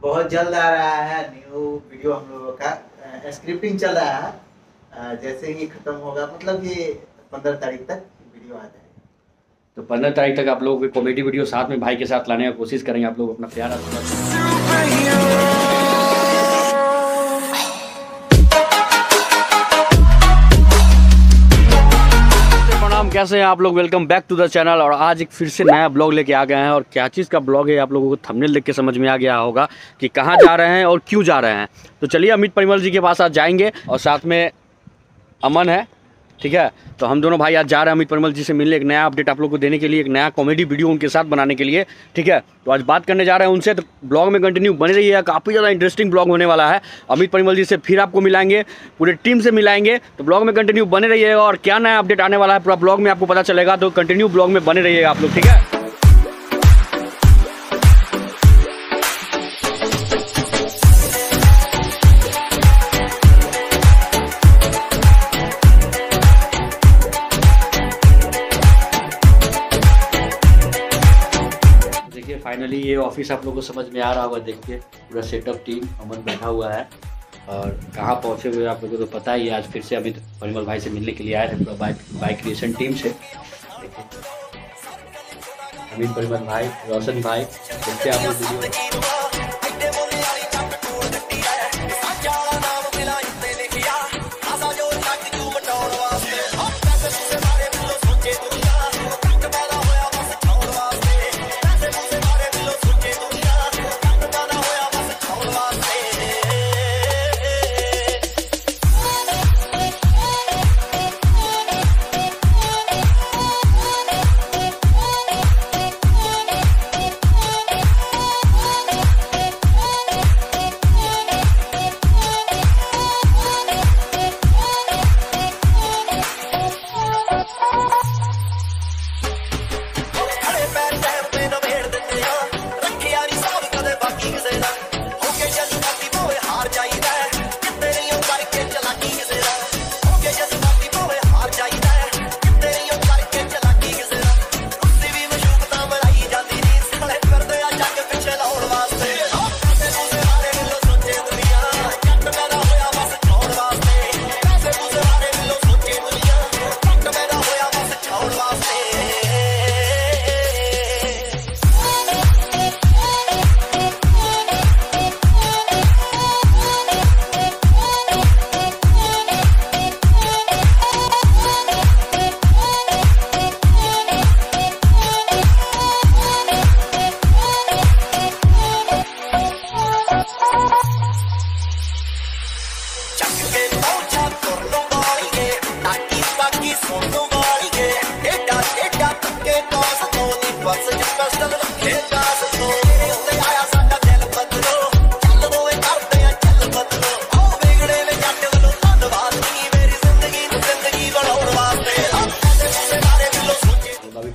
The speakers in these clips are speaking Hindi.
बहुत जल्द आ रहा है न्यू वीडियो हम लोगों का। स्क्रिप्टिंग चल रहा है, जैसे ही खत्म होगा मतलब ये 15 तारीख तक वीडियो आ जाएगा। तो 15 तारीख तक आप लोग कॉमेडी वीडियो साथ में भाई के साथ लाने का कोशिश करेंगे। आप लोग अपना प्यार कैसे हैं आप लोग। Welcome back to the channel. और आज एक फिर से नया ब्लॉग लेके आ गए हैं। और क्या चीज़ का ब्लॉग है आप लोगों को थंबनेल देख के समझ में आ गया होगा कि कहाँ जा रहे हैं और क्यों जा रहे हैं। तो चलिए अमित परिमल जी के पास आज जाएंगे और साथ में अमन है, ठीक है। तो हम दोनों भाई आज जा रहे हैं अमित परिमल जी से मिलने, एक नया अपडेट आप लोग को देने के लिए, एक नया कॉमेडी वीडियो उनके साथ बनाने के लिए, ठीक है। तो आज बात करने जा रहे हैं उनसे। तो ब्लॉग में कंटिन्यू बने रहिए, काफ़ी ज़्यादा इंटरेस्टिंग ब्लॉग होने वाला है। अमित परिमल जी से फिर आपको मिलाएंगे, पूरे टीम से मिलाएंगे। तो ब्लॉग में कंटिन्यू बने रहिएगा और क्या नया अपडेट आने वाला है पूरा ब्लॉग में आपको पता चलेगा। तो कंटिन्यू ब्लॉग में बने रहिएगा आप लोग, ठीक है। फाइनली ये ऑफिस आप लोगों को समझ में आ रहा होगा, देख के पूरा सेटअप टीम अमन बैठा हुआ है। और कहाँ पहुँचे हुए आप लोगों को तो पता ही है। आज फिर से अमित परिमल भाई से मिलने के लिए आए थे पूरा बाइक क्रिएशन टीम से। देखिए अमित परिमल भाई, रोशन भाई, देखते आप लोग वीडियो।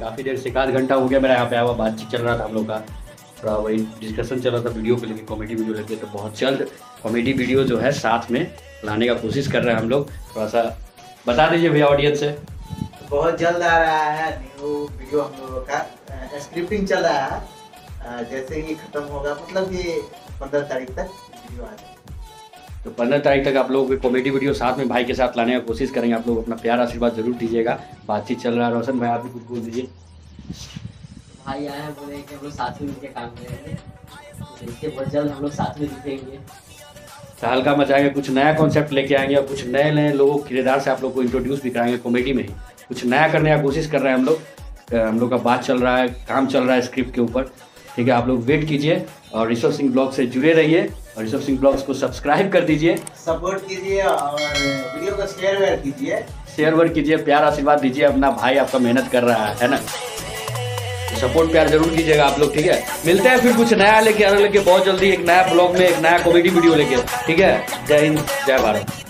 काफ़ी देर से 1 घंटा हो गया मेरा यहाँ पे आया हुआ, बातचीत चल रहा था हम लोग का, थोड़ा वही डिस्कशन चल रहा था वीडियो को लेके, कॉमेडी वीडियो लेके। तो बहुत जल्द कॉमेडी वीडियो जो है साथ में लाने का कोशिश कर रहे हैं हम लोग। थोड़ा सा बता दीजिए भैया ऑडियंस से। बहुत जल्द आ रहा है न्यू वीडियो हम लोगों का। स्क्रिप्टिंग चल रहा है, जैसे ही खत्म होगा मतलब ये 15 तारीख तक वीडियो आ जाएगा। तो 15 तारीख तक आप लोग कॉमेडी वीडियो साथ में भाई के साथ लाने का कोशिश करेंगे। आप लोग अपना प्यार आशीर्वाद जरूर दीजिएगा। बातचीत चल रहा है। रोशन भाई आप भी कुछ बोल दीजिए। भाई आए हैं, बोले कि हम लोग साथ में मिलकर काम करेंगे, देखिए बहुत जल्द हम लोग साथ में दिखेंगे, हल्का मचाएंगे, कुछ नया कॉन्सेप्ट लेके आएंगे और कुछ नए नए लोगों किरदार से आप लोग को इंट्रोड्यूस भी कराएंगे। कॉमेडी में ही कुछ नया करने का कोशिश कर रहे हैं हम लोग का बात चल रहा है, काम चल रहा है स्क्रिप्ट के ऊपर, ठीक है। आप लोग वेट कीजिए और ऋषभ सिंह ब्लॉग से जुड़े रहिए और ऋषभ सिंह ब्लॉग्स को सब्सक्राइब कर दीजिए, सपोर्ट कीजिए और वीडियो को शेयर कीजिए, प्यार आशीर्वाद दीजिए। अपना भाई आपका मेहनत कर रहा है ना, सपोर्ट प्यार जरूर कीजिएगा आप लोग, ठीक है। मिलते हैं फिर कुछ नया लेके बहुत जल्दी, एक नया ब्लॉग में एक नया कॉमेडी वीडियो लेके, ठीक है। जय हिंद, जय भारत।